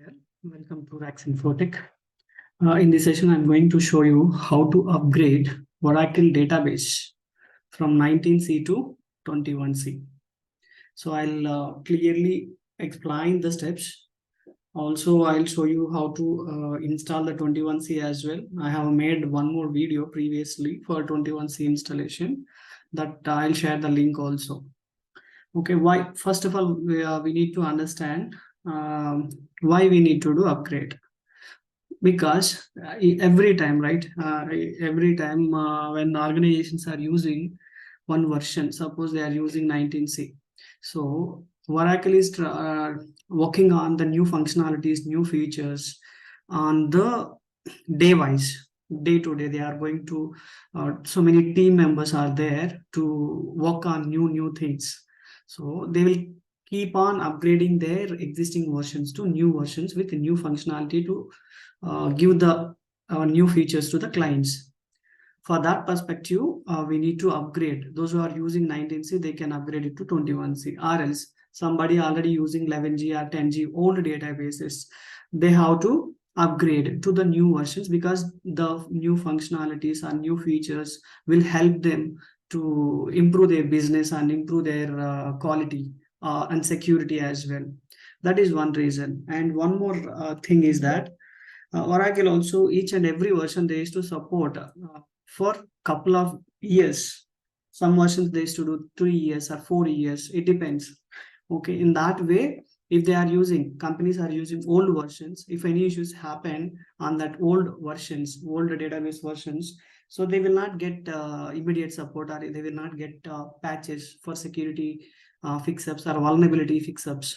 there. Welcome to RAC Infotech. In this session, I'm going to show you how to upgrade Oracle database from 19C to 21C. So I'll clearly explain the steps. Also, I'll show you how to install the 21C as well. I have made one more video previously for 21C installation that I'll share the link also. Okay, why? First of all, we need to understand why we need to do upgrade, because every time, right, every time when organizations are using one version, suppose they are using 19C, so Oracle is working on the new functionalities, new features on the day wise, day to day. They are going to so many team members are there to work on new things, so they will keep on upgrading their existing versions to new versions with new functionality to give the new features to the clients. For that perspective, we need to upgrade. Those who are using 19C, they can upgrade it to 21C, or else somebody already using 11G or 10G old databases, they have to upgrade to the new versions, because the new functionalities and new features will help them to improve their business and improve their quality and security as well. That is one reason. And one more thing is that Oracle also, each and every version they used to support for couple of years. Some versions they used to do 3 years or 4 years. It depends. Okay, in that way, if they are using, companies are using old versions, if any issues happen on that old versions, old database versions, so they will not get immediate support, or they will not get patches for security fix-ups or vulnerability fix-ups.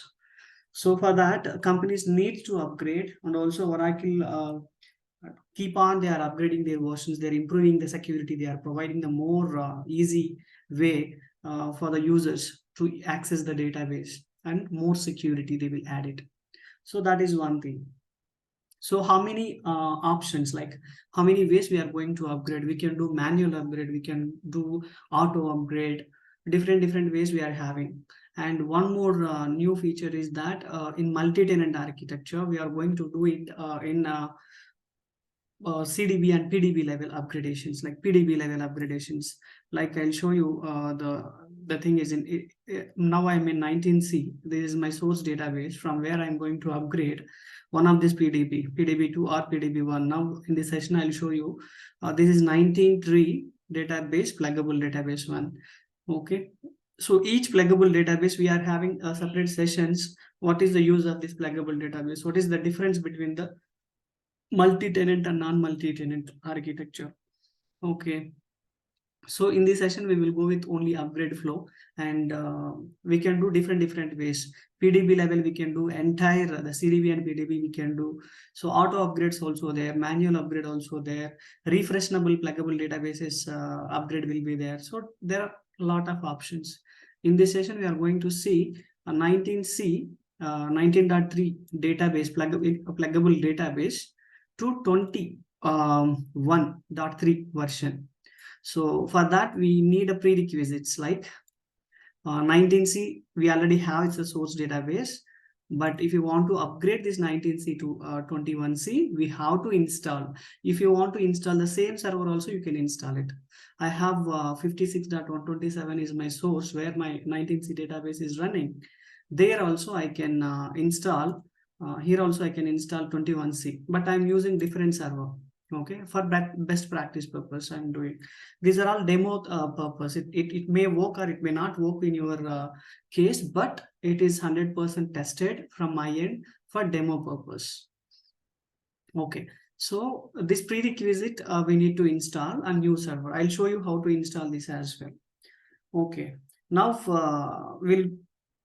So for that, companies need to upgrade, and also Oracle keep on, they are upgrading their versions, they're improving the security, they are providing the more easy way for the users to access the database, and more security they will add it. So that is one thing. So how many options, like how many ways we are going to upgrade? We can do manual upgrade, we can do auto upgrade, different ways we are having. And one more new feature is that in multi-tenant architecture, we are going to do it in CDB and PDB level upgradations, like PDB level upgradations. Like I'll show you the thing is now I'm in 19C. This is my source database from where I'm going to upgrade one of this PDB2 or PDB1. Now in this session, I'll show you this is 19.3 database, pluggable database 1. Okay. So each pluggable database, we are having separate sessions. What is the use of this pluggable database? What is the difference between the multi-tenant and non-multi-tenant architecture? Okay. So in this session, we will go with only upgrade flow, and we can do different ways. PDB level, we can do entire the CDB and PDB we can do. So auto upgrades also there, manual upgrade also there, refreshable pluggable databases upgrade will be there. So there are a lot of options. In this session, we are going to see a 19C 19.3 database, pluggable database to 21.3 version. So for that, we need a prerequisites like 19C, we already have, it's a source database. But if you want to upgrade this 19C to 21C, we have to install. If you want to install the same server also, you can install it. I have 56.127 is my source where my 19C database is running. There also I can install, here also I can install 21C, but I'm using different server. Okay, for best practice purpose I'm doing. These are all demo purpose. It may work or it may not work in your case, but it is 100% tested from my end for demo purpose. Okay, so this prerequisite, we need to install a new server. I'll show you how to install this as well. Okay, now we'll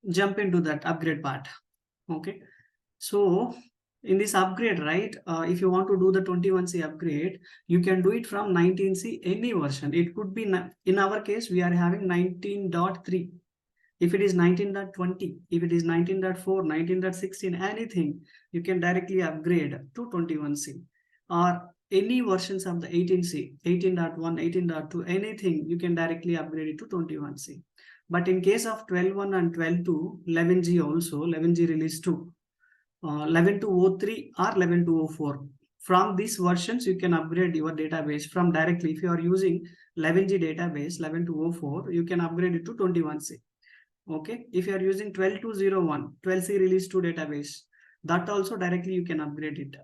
jump into that upgrade part. Okay, so in this upgrade, right, if you want to do the 21C upgrade, you can do it from 19C any version. It could be, in our case, we are having 19.3. If it is 19.20, if it is 19.4, 19.16, anything, you can directly upgrade to 21C. Or any versions of the 18C, 18.1, 18.2, anything, you can directly upgrade it to 21C. But in case of 12.1 and 12.2, 11G also, 11G release 2, 11.203 or 11.204. From these versions, you can upgrade your database from directly. If you are using 11G database 11.204, you can upgrade it to 21C. Okay. If you are using 12.201, 12C release 2 database, that also directly you can upgrade it.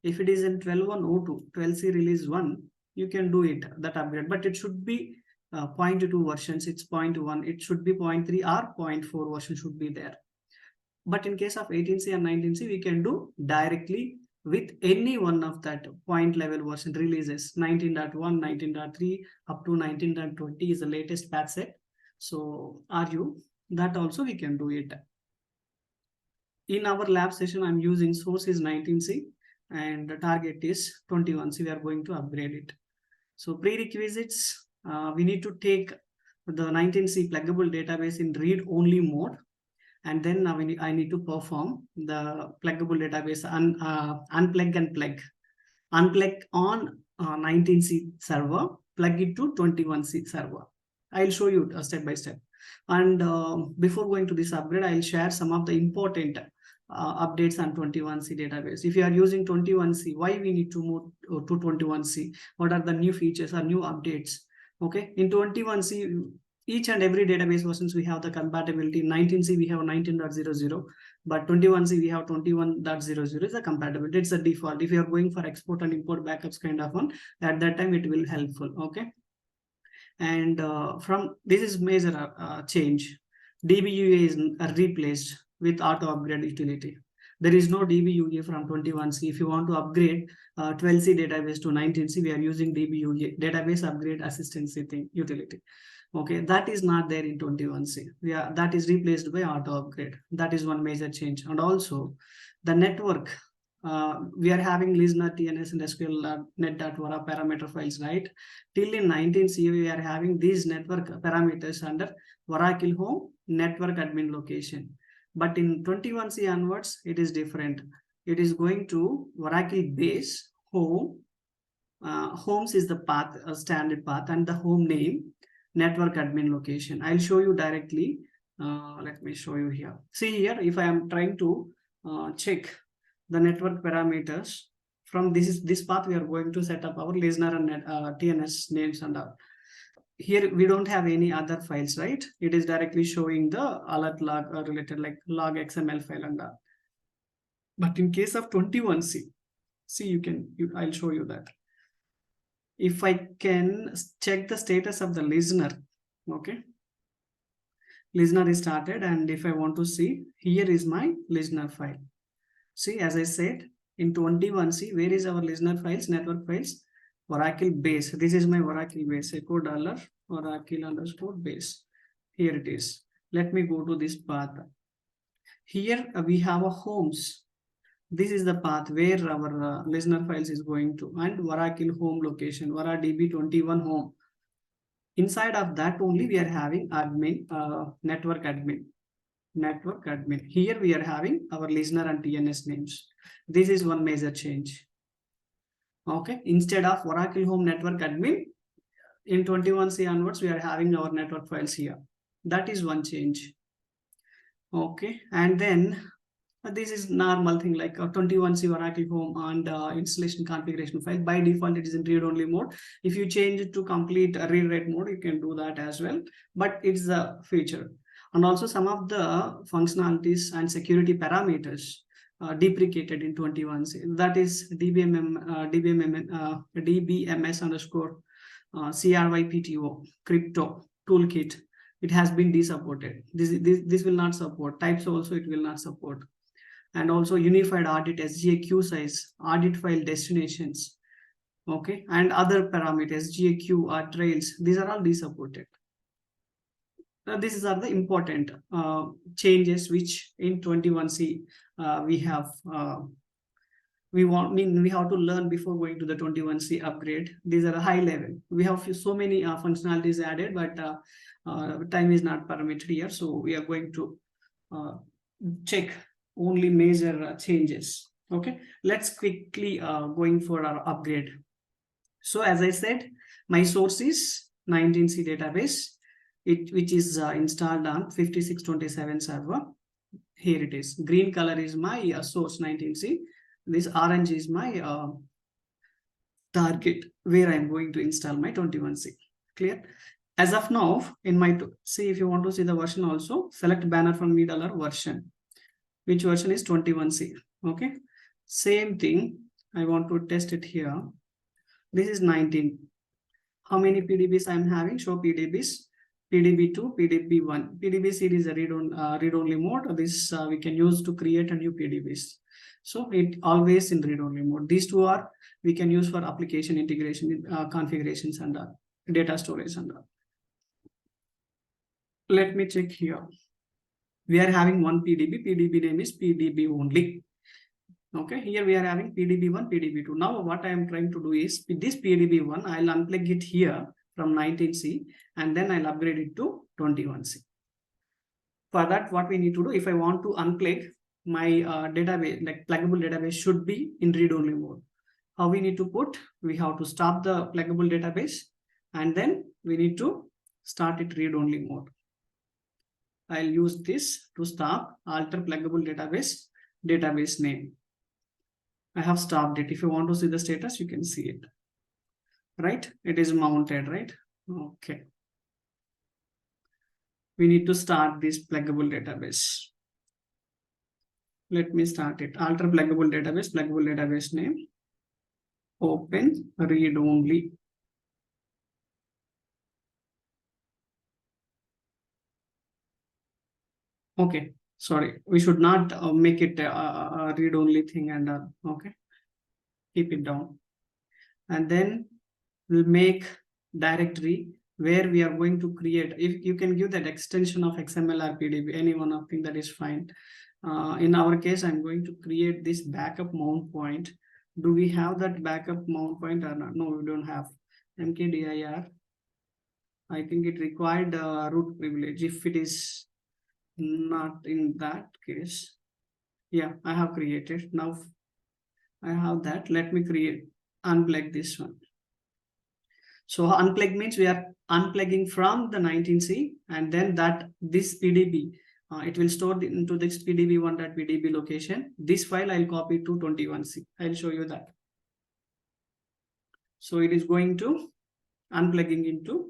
If it is in 12.102, 12C release 1, you can do it, that upgrade, but it should be 0.2 versions, it's 0.1, it should be 0.3 or 0.4 version should be there. But in case of 18C and 19C, we can do directly with any one of that point level version releases. 19.1, 19.3 up to 19.20 is the latest patch set. So that also we can do it. In our lab session, I'm using source is 19C and the target is 21C. We are going to upgrade it. So prerequisites, we need to take the 19C pluggable database in read-only mode. And then I need to perform the pluggable database unplug and plug. Unplug on 19C server, plug it to 21C server. I'll show you step by step. And before going to this upgrade, I'll share some of the important updates on 21C database. If you are using 21C, why we need to move to 21C? What are the new features or new updates? Okay, in 21C, each and every database versions we have the compatibility. In 19C we have 19.00, but 21C we have 21.00 is the compatibility. It's the default. If you are going for export and import backups kind of one, at that time it will helpful. Okay, and from this is major change. DBUA is replaced with auto upgrade utility. There is no DBUA from 21C. If you want to upgrade 12C database to 19C, we are using DBUA, database upgrade assistance utility. Okay, that is not there in 21C. That is replaced by auto upgrade. That is one major change. And also the network, we are having listener, TNS, and SQL net.vara parameter files, right? Till in 19C, we are having these network parameters under Oracle home network admin location. But in 21C onwards, it is different. It is going to Oracle base home. Homes is the path, standard path, and the home name, network admin location. I'll show you directly. Let me show you here. See here, if I am trying to check the network parameters from this path, we are going to set up our listener and TNS names and all. Here we don't have any other files, right? It is directly showing the alert log or related like log XML file and all. But in case of 21C, see, I'll show you that. If I can check the status of the listener, okay, listener is started, and if I want to see, here is my listener file. See, as I said, in 21C, where is our listener files, network files? Oracle base. This is my Oracle base. Echo $Oracle_base. Here it is. Let me go to this path. Here we have a homes. This is the path where our listener files is going to, and Oracle home location, DB21 home. Inside of that only we are having admin, network admin. Here we are having our listener and TNS names. This is one major change. Okay, instead of Oracle home network admin, in 21C onwards, we are having our network files here. That is one change. Okay, and then this is normal thing like a 21C Oracle home and installation configuration file. By default, it is in read-only mode. If you change it to complete read-write mode, you can do that as well. But it's a feature. And also some of the functionalities and security parameters deprecated in 21C. That is DBMS underscore CRYPTO crypto toolkit. It has been desupported. This will not support. Types also it will not support. And also unified audit SGA queue size, audit file destinations, okay, and other parameters, SGA queue or trails. These are all desupported. Now, these are the important changes which in 21C we have. We have to learn before going to the 21C upgrade. These are a high level. We have so many functionalities added, but time is not permitted here. So we are going to check only major changes. Okay, let's quickly going for our upgrade. So as I said, my source is 19C database, which is installed on 5627 server. Here it is. Green color is my source 19C. This orange is my target where I'm going to install my 21C. Clear? As of now, in my, see if you want to see the version also, select banner from middle or version. Which version is 21C? Okay. Same thing. I want to test it here. This is 19. How many PDBs I'm having? Show PDBs. PDB2, PDB1. PDB seed is a read-only mode. This we can use to create a new PDBs. So it always in read-only mode. These two are we can use for application integration, configurations and data storage and let me check here. We are having one PDB. PDB name is PDB only. Okay, here we are having PDB1, PDB2. Now what I am trying to do is this PDB1, I'll unplug it here from 19C and then I'll upgrade it to 21C. For that, what we need to do, if I want to unplug my database, like pluggable database should be in read-only mode. How we need to put? We have to stop the pluggable database and then we need to start it read-only mode. I'll use this to stop alter pluggable database name. I have stopped it. If you want to see the status, you can see it. Right? It is mounted, right? Okay. We need to start this pluggable database. Let me start it. Alter pluggable database name. Open read only. Okay. Sorry, we should not make it a read-only thing and okay, keep it down. And then we'll make directory where we are going to create. If you can give that extension of XML or PDB, any one of thing that is fine. In our case, I'm going to create this backup mount point. Do we have that backup mount point or not? No, we don't have. mkdir. I think it required root privilege. If it is not in that case, yeah, I have created. Now I have that. Let me unplug this one. So unplug means we are unplugging from the 19C and then this PDB, it will store into this PDB1.pdb location. This file I'll copy to 21C. I'll show you that. So it is going to unplugging into.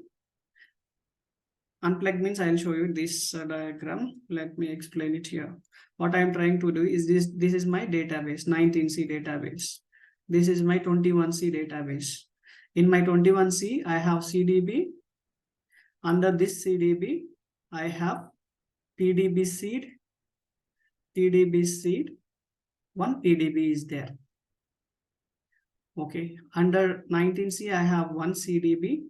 Unplug means I'll show you this diagram. Let me explain it here. What I'm trying to do is this is my database, 19C database. This is my 21C database. In my 21C, I have CDB. Under this CDB, I have PDB seed, one PDB is there. Okay, under 19C, I have one CDB.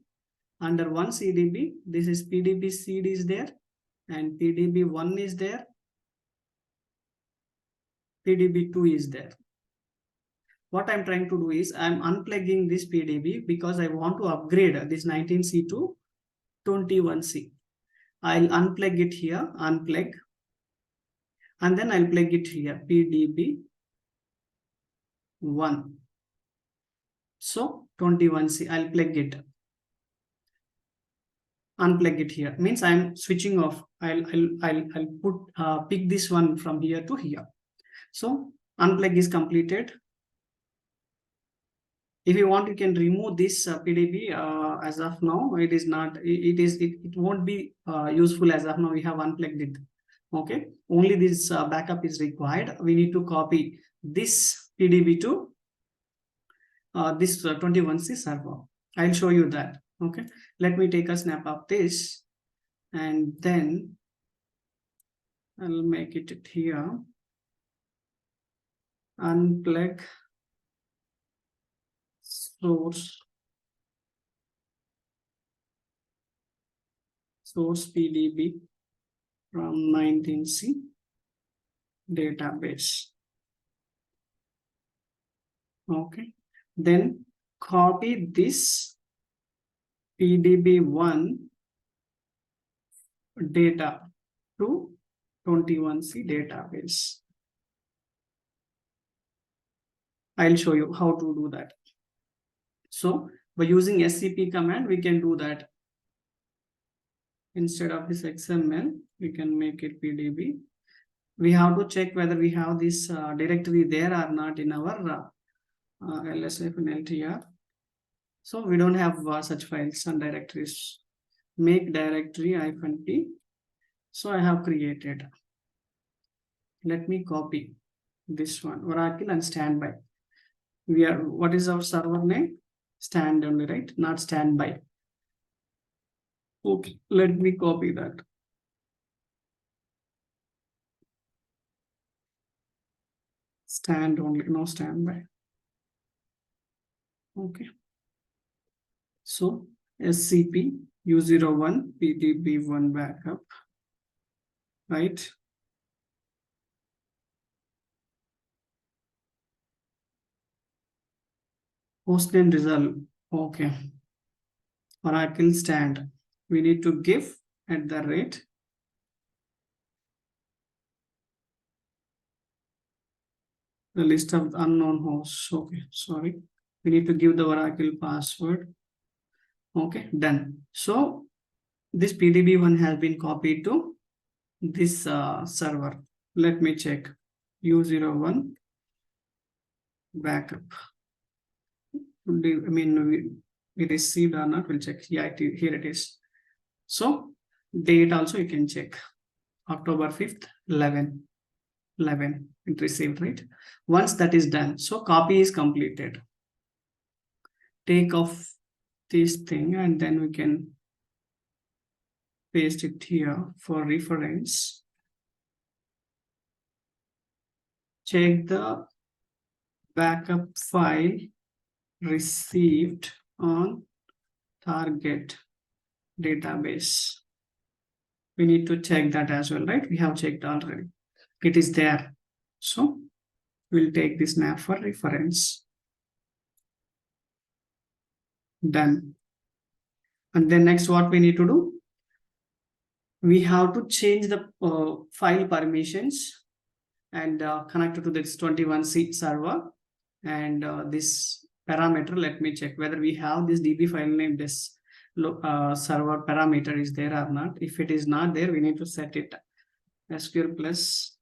Under one CDB, this is PDB seed is there and PDB1 is there. PDB2 is there. What I'm trying to do is I'm unplugging this PDB because I want to upgrade this 19C to 21C. I'll unplug it here, unplug, and then I'll plug it here, PDB1. So 21C, I'll plug it. Unplug it here means I'm switching off. I'll pick this one from here to here. So unplug is completed. If you want, you can remove this PDB. As of now, it is not. It won't be useful as of now. We have unplugged it. Okay. Only this backup is required. We need to copy this PDB to this 21C server. I'll show you that. Okay. Let me take a snap of this, and then I'll make it here. Unplug source PDB from 19C database. Okay, then copy this PDB1 data to 21C database. I'll show you how to do that. So by using SCP command, we can do that. Instead of this XML, we can make it PDB. we have to check whether we have this directory there or not in our LSF and LTR. So we don't have such files and directories. Make directory -p. So I have created. Let me copy this one, Oracle and standby. We are, what is our server name? Stand only, right? Not standby. Okay, let me copy that. Stand only, no standby. Okay. So SCP U01 PDB1 backup, right? Hostname resolve. Okay. Oracle stand. We need to give at the rate the list of unknown hosts. Okay, sorry. We need to give the Oracle password. Okay, done. So this PDB1 has been copied to this server. Let me check. U01 backup. I mean, we received or not, we'll check. Yeah, here it is. So date also you can check. October 5th, 11 it received, right? Once that is done, so copy is completed. Take off this thing and then we can paste it here for reference. Check the backup file received on target database. We need to check that as well, right? We have checked already. It is there. So we'll take this snap for reference. Done. And then next, what we need to do? We have to change the file permissions and connect it to this 21C server. And this parameter, let me check whether we have this DB file name, this server parameter is there or not. If it is not there, we need to set it. SQL plus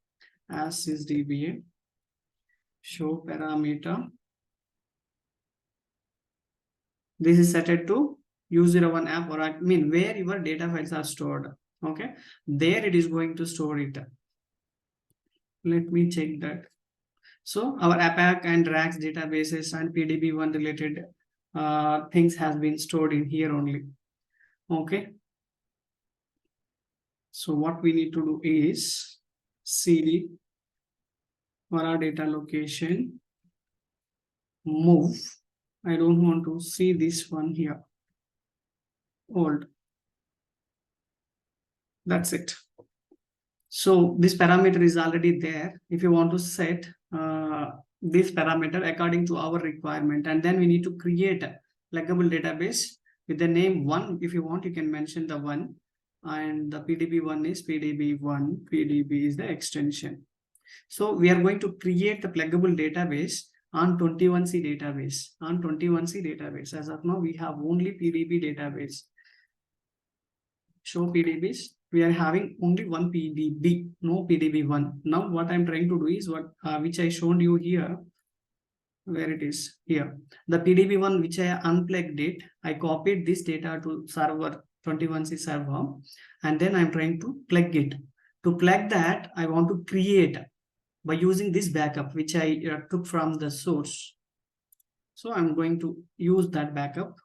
as is DBA. Show parameter. This is set it to U01 app, or I mean where your data files are stored. Okay, there it is going to store it. Let me check that. So our APAC and RAC databases and PDB1 related things has been stored in here only. Okay. So what we need to do is cd for our data location move. I don't want to see this one here. Old. That's it. So this parameter is already there. If you want to set this parameter according to our requirement, and then we need to create a pluggable database with the name 1. If you want, you can mention the 1, and the PDB1 is PDB1. PDB is the extension. So we are going to create the pluggable database on 21C database. On 21C database. As of now, we have only PDB database. Show PDBs. We are having only one PDB, no PDB1. Now what I'm trying to do is what which I showed you here, where it is here. The PDB1 which I unplugged it, I copied this data to server 21C server, and then I'm trying to plug it. To plug that, I want to create by using this backup which I took from the source. So I'm going to use that backup.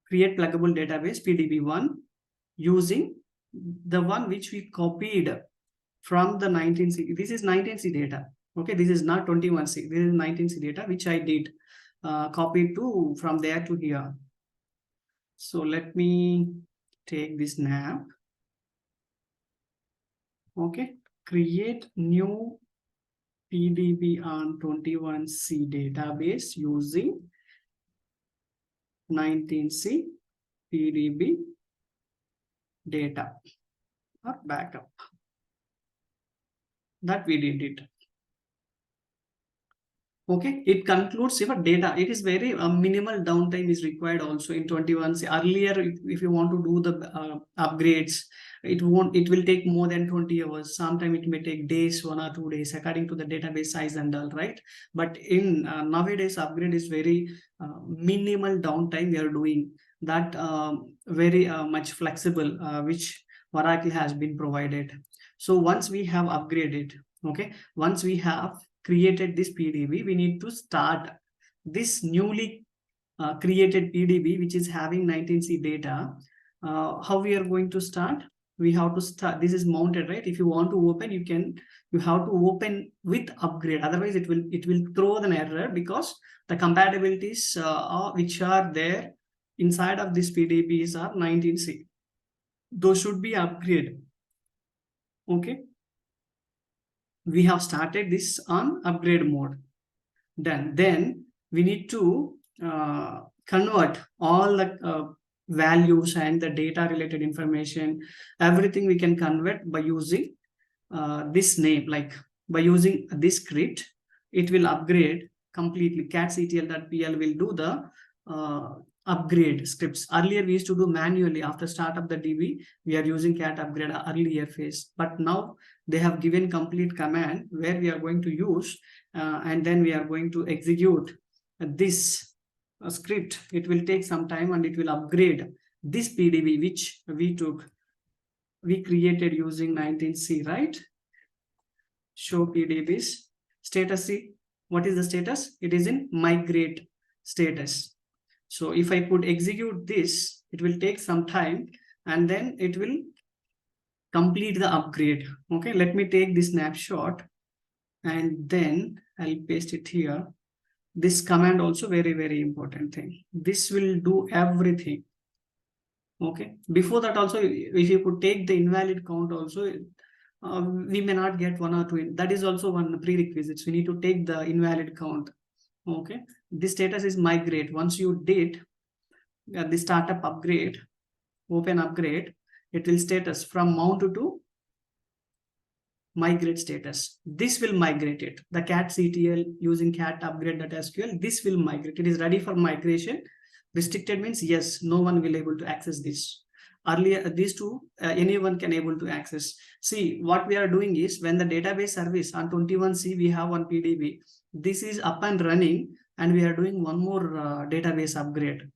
Create pluggable database PDB1 using the one which we copied from the 19C. This is 19C data. Okay, this is not 21C. This is 19C data which I did copy to from there to here. So let me take this nav. Okay, create new PDB on 21C database using 19C PDB data or backup. That we did it. Okay, it concludes your data. It is very minimal downtime is required also in 21C. Earlier, if you want to do the upgrades, it will take more than 20 hours. Sometimes it may take days, 1 or 2 days, according to the database size and all, right? But in nowadays, upgrade is very minimal downtime we are doing. That very much flexible, which Oracle has been provided. So once we have upgraded, okay, once we have created this PDB, we need to start this newly created PDB, which is having 19C data. How we are going to start? We have to start. This is mounted, right? If you want to open, you have to open with upgrade. Otherwise, it will throw an error because the compatibilities which are there inside of this PDBs are 19C. Those should be upgraded. Okay. We have started this on upgrade mode. Then we need to convert all the values and the data related information. Everything we can convert by using this name, like by using this script. It will upgrade completely. catctl.pl will do the upgrade scripts. Earlier we used to do manually. After start of the DB, we are using cat upgrade earlier phase, but now they have given complete command where we are going to use and then we are going to execute this script. It will take some time and it will upgrade this PDB which we created using 19C, right? Show PDBs status. See, what is the status? It is in migrate status. So if I could execute this, it will take some time and then it will complete the upgrade. Okay, let me take this snapshot and then I'll paste it here. This command also very, very important thing. This will do everything. Okay, before that also, if you could take the invalid count also, we may not get 1 or 2. That is also one prerequisite. We need to take the invalid count. Okay, this status is migrate. Once you did the startup upgrade, open upgrade, it will status from mount to migrate status. This will migrate it. The catctl using cat upgrade.sql, this will migrate. It is ready for migration. Restricted means yes, no one will able to access this. Earlier, these two, anyone can able to access. See, what we are doing is when the database service on 21C, we have one PDB. This is up and running and we are doing one more database upgrade.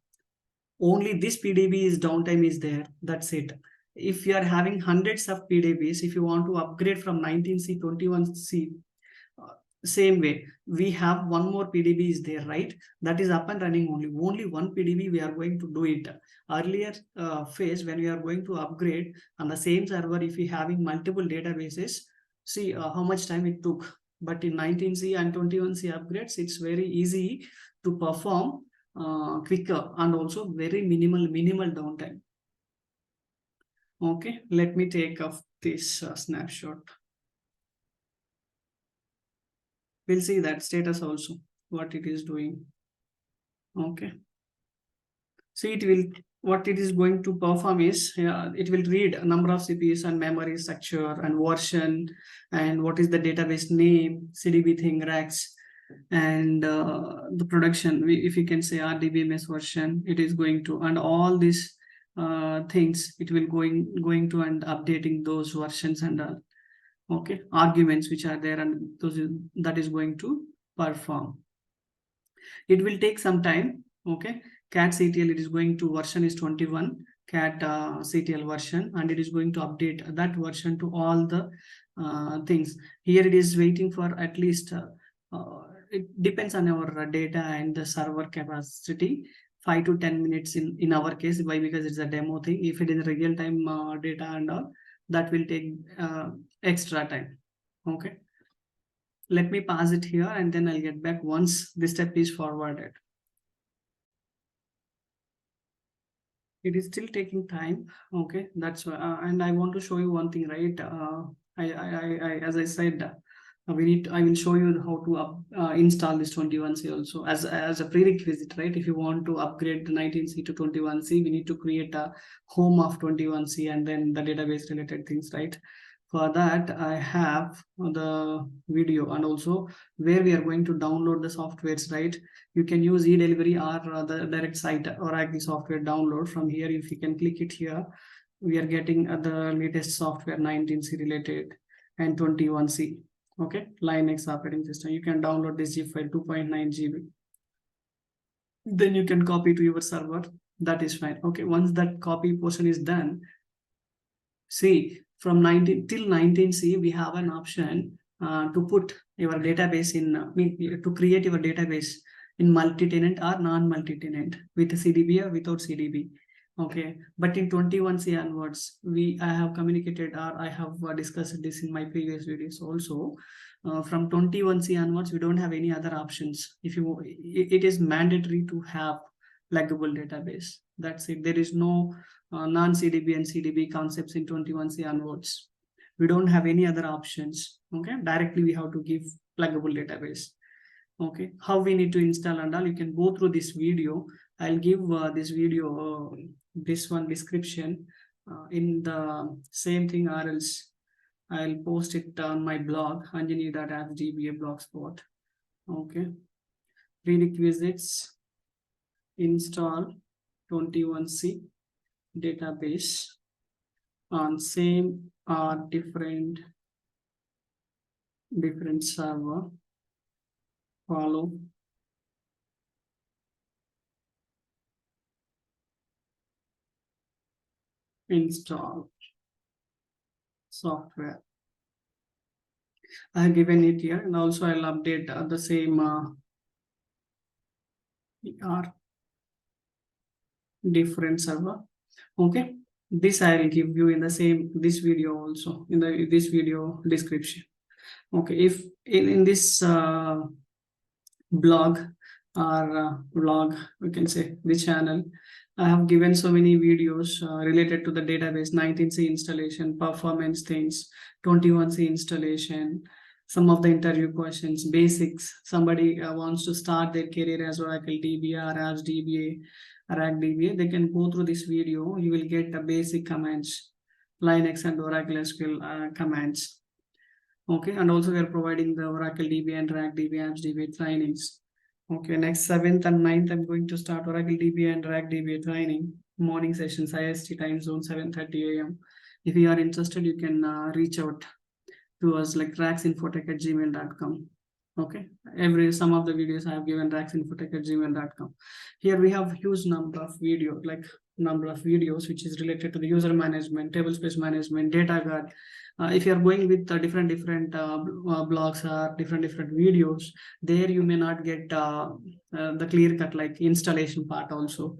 Only this PDB is downtime is there. That's it. If you are having hundreds of PDBs, if you want to upgrade from 19C, 21C, same way, we have one more PDB is there, right? That is up and running only one PDB we are going to do it. Earlier phase, when we are going to upgrade on the same server, if we having multiple databases, see how much time it took. But in 19C and 21C upgrades, it's very easy to perform quicker and also very minimal downtime. Okay, let me take off this snapshot. We'll see that status also, what it is doing. Okay. See, what it is going to perform is, it will read a number of CPUs and memory structure and version and what is the database name, CDB thing, RACs, and the production, if you can say RDBMS version, it is going to, and all these things, it will going to and updating those versions and okay, arguments which are there, and that is going to perform. It will take some time. Okay, catctl, it is going to version is 21 catctl version, and it is going to update that version to all the things. Here it is waiting for at least it depends on our data and the server capacity, 5 to 10 minutes in our case. Why? Because it's a demo thing. If it is real time data and all, that will take extra time. Okay, let me pause it here and then I'll get back once this step is forwarded. It is still taking time. Okay, that's why, and I want to show you one thing, right? As I said, I will show you how to install this 21C also as a prerequisite, right? If you want to upgrade the 19C to 21C, we need to create a home of 21C and then the database related things, right? For that, I have the video and also where we are going to download the softwares, right? You can use e-delivery or the direct site Oracle software download from here. If you can click it here, we are getting the latest software 19C related and 21C. Okay, Linux operating system. You can download this zip file 2.9 GB. Then you can copy to your server. That is fine. Okay, once that copy portion is done, see, from 19 till 19C, we have an option to put your database in, to create your database in multi-tenant or non-multi-tenant with CDB or without CDB. Okay, but in 21C onwards, I have communicated or I have discussed this in my previous videos also. From 21C onwards, we don't have any other options. It is mandatory to have pluggable database. That's it. There is no non-CDB and CDB concepts in 21C onwards. We don't have any other options. Okay, directly we have to give pluggable database. Okay, how we need to install and all, you can go through this video. I'll give this video, this one description in the same thing, or else I'll post it on my blog, anjani.appsdba blogspot. Okay, prerequisites: install 21C database on same or different server. Follow install software. I have given it here, and also I'll update the same different server. Okay, this I will give you in the same this video also, in this video description. Okay, if in this blog or vlog, we can say the channel, I have given so many videos related to the database, 19C installation, performance things, 21C installation, some of the interview questions, basics. Somebody wants to start their career as Oracle DBA or as DBA, RAC DBA, they can go through this video. You will get the basic commands, Linux and Oracle SQL commands. Okay, and also we are providing the Oracle DBA and RAC DBA, apps DBA trainings. Okay, next 7th and 9th, I'm going to start Oracle DBA and RAC DBA training, morning sessions, IST time zone, 7:30 AM. If you are interested, you can reach out to us like raxinfotech@gmail.com. Okay, some of the videos I have given raxinfotech@gmail.com. Here we have huge number of videos, which is related to the user management, table space management, data guard. If you are going with different blogs or different videos, there you may not get the clear cut like installation part also.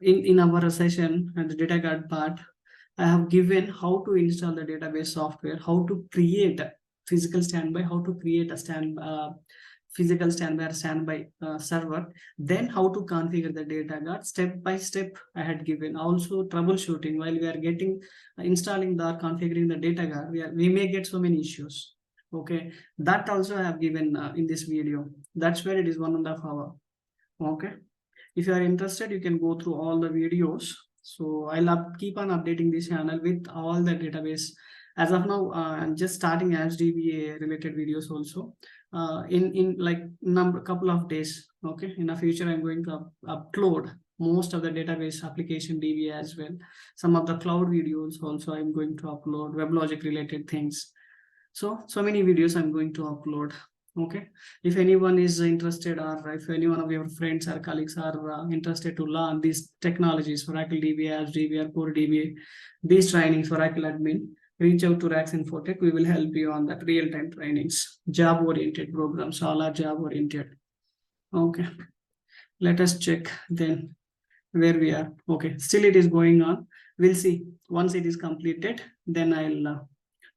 In our session and the data guard part, I have given how to install the database software, how to create a physical standby, how to create a physical standby or standby server, then how to configure the data guard. Step by step I had given. Also troubleshooting while we are installing the configuring the data guard, we may get so many issues. Okay, that also I have given in this video. That's where it is 1.5 hours. Okay, if you are interested, you can go through all the videos. So I'll keep on updating this channel with all the database. As of now, I'm just starting as DBA related videos also. In like couple of days. Okay, in the future, I'm going to upload most of the database application DBA as well. Some of the cloud videos also I'm going to upload, WebLogic related things. So many videos I'm going to upload. Okay, if anyone is interested, or if any one of your friends or colleagues are interested to learn these technologies, Oracle DBA, DBA, Core DBA, these trainings, Oracle Admin, reach out to RAC Infotech. We will help you on that real-time trainings, job-oriented programs, all are job-oriented. Okay, let us check then where we are. Okay, still it is going on. We'll see. Once it is completed, then I'll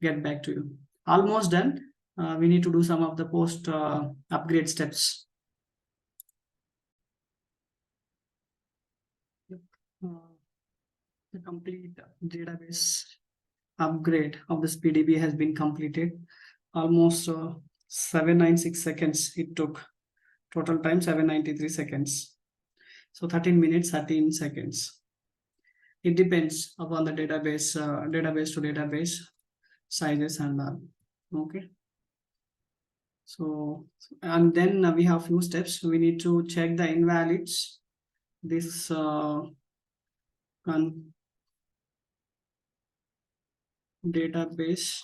get back to you. Almost done. We need to do some of the post upgrade steps. The complete database upgrade of this PDB has been completed. Almost 796 seconds it took. Total time 793 seconds. So 13 minutes, 13 seconds. It depends upon the database to database. sizes and all. Okay. So, and then we have few steps. We need to check the invalids. This database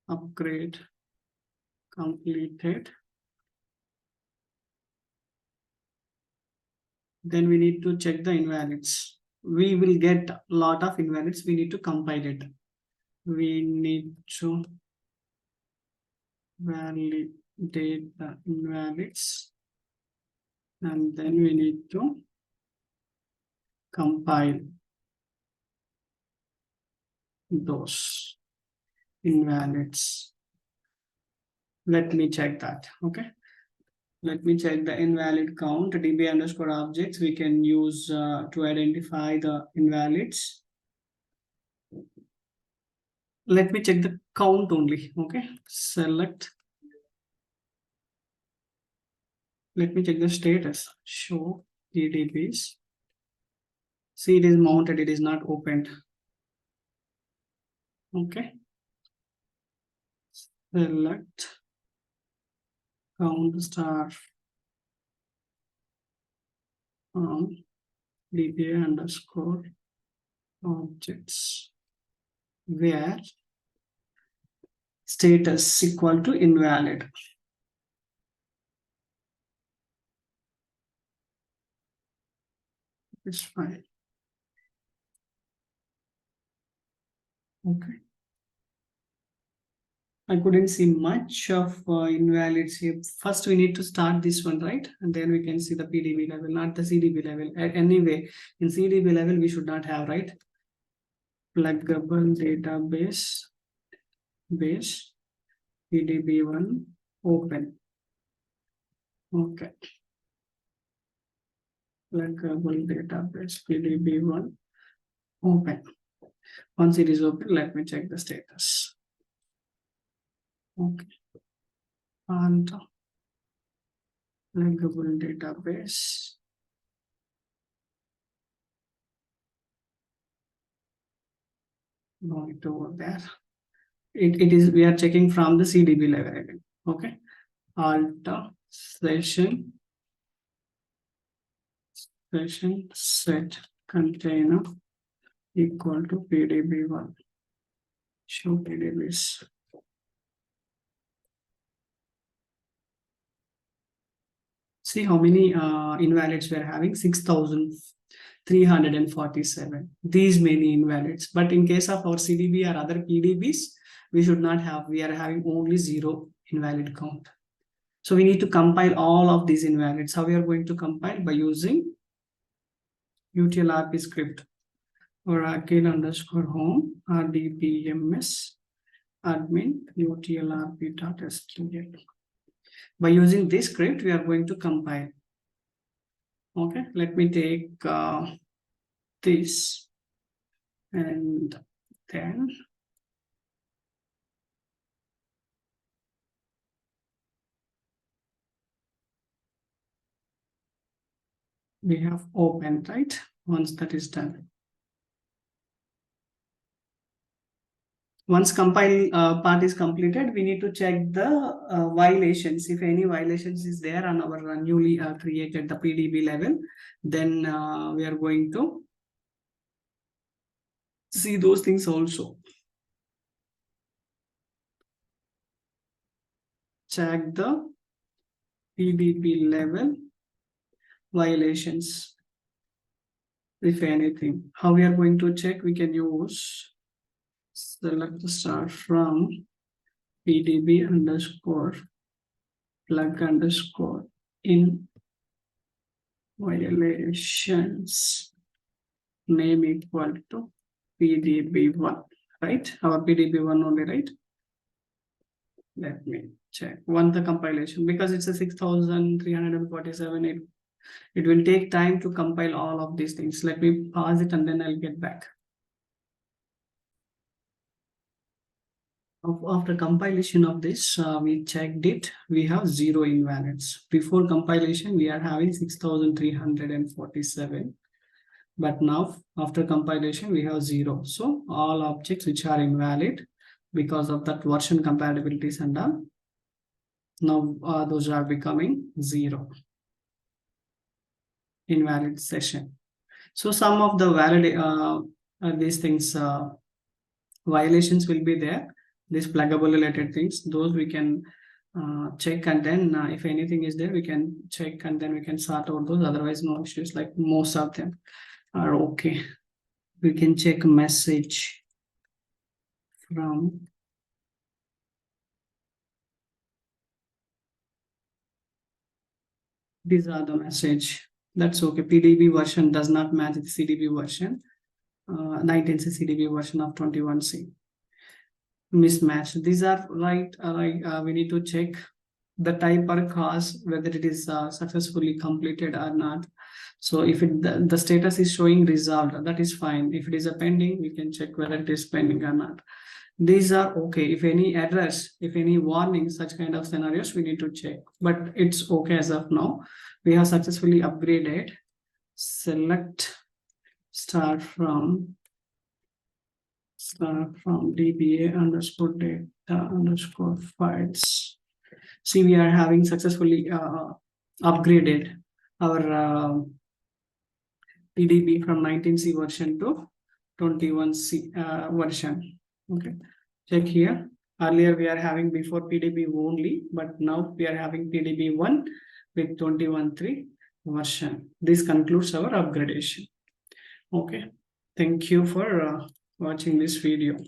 upgrade completed. Then we need to check the invalids. We will get a lot of invalids. We need to compile it. We need to validate the invalids, and then we need to compile those invalids. Let me check that. Okay. Let me check the invalid count. DB underscore objects we can use to identify the invalids. Let me check the count only. Okay. Select. Let me check the status. Show DBs. See, it is mounted. It is not opened. Okay. Select count star from DBA underscore objects where status equal to invalid. It's fine. Okay. I couldn't see much of invalids here. First, we need to start this one, right? And then we can see the PDB level, not the CDB level. Anyway, in CDB level, we should not have, right? Pluggable database, base, PDB1, open. Okay. Pluggable database, PDB1, open. Once it is open, let me check the status. Okay. And pluggable database. No, it over there. It is, we are checking from the CDB level again. Okay. Alt session set container equal to PDB1. Show PDBs. See how many invalids we are having. 6,347. These many invalids. But in case of our CDB or other PDBs, we should not have. We are having only 0 invalid count. So we need to compile all of these invalids. How we are going to compile? By using utlrp script. Oracle underscore home rdbms admin utlrp.sql. By using this script, we are going to compile. Okay, let me take this, and then we have open, right? Once that is done. Once compile part is completed, we need to check the violations. If any violations is there on our newly created the PDB level, then we are going to see those things also. Check the PDB level violations. If anything, how we are going to check? We can use select the start from PDB underscore plug underscore in violations name equal to PDB1, right? Our PDB1 only, right? Let me check. One, the compilation, because it's a 6,347. It will take time to compile all of these things. Let me pause it and then I'll get back. After compilation of this, we checked it. We have 0 invalids. Before compilation, we are having 6,347. But now, after compilation, we have 0. So all objects which are invalid, because of that version compatibilities and all. Now those are becoming 0, invalid session. So some of the these things violations will be there. These pluggable related things, those we can check, and then if anything is there, we can check and then we can sort out those. Otherwise, no issues. Like most of them are okay. We can check message from these are the message. That's okay. PDB version does not match the CDB version. 19C CDB version of 21C. Mismatch. These are right. We need to check the type or cause, whether it is successfully completed or not. So if the status is showing resolved, that is fine. If it is a pending, we can check whether it is pending or not. These are okay. If any errors, if any warnings, such kind of scenarios, we need to check. But it's okay as of now. We have successfully upgraded. Select start from DBA underscore data underscore files. See, we are having successfully upgraded our PDB from 19C version to 21C version. Okay, check here. Earlier we are having before PDB only, but now we are having PDB 1 with 21.3 version. This concludes our upgradation. Okay, thank you for watching this video.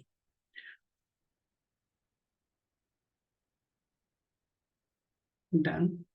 Done.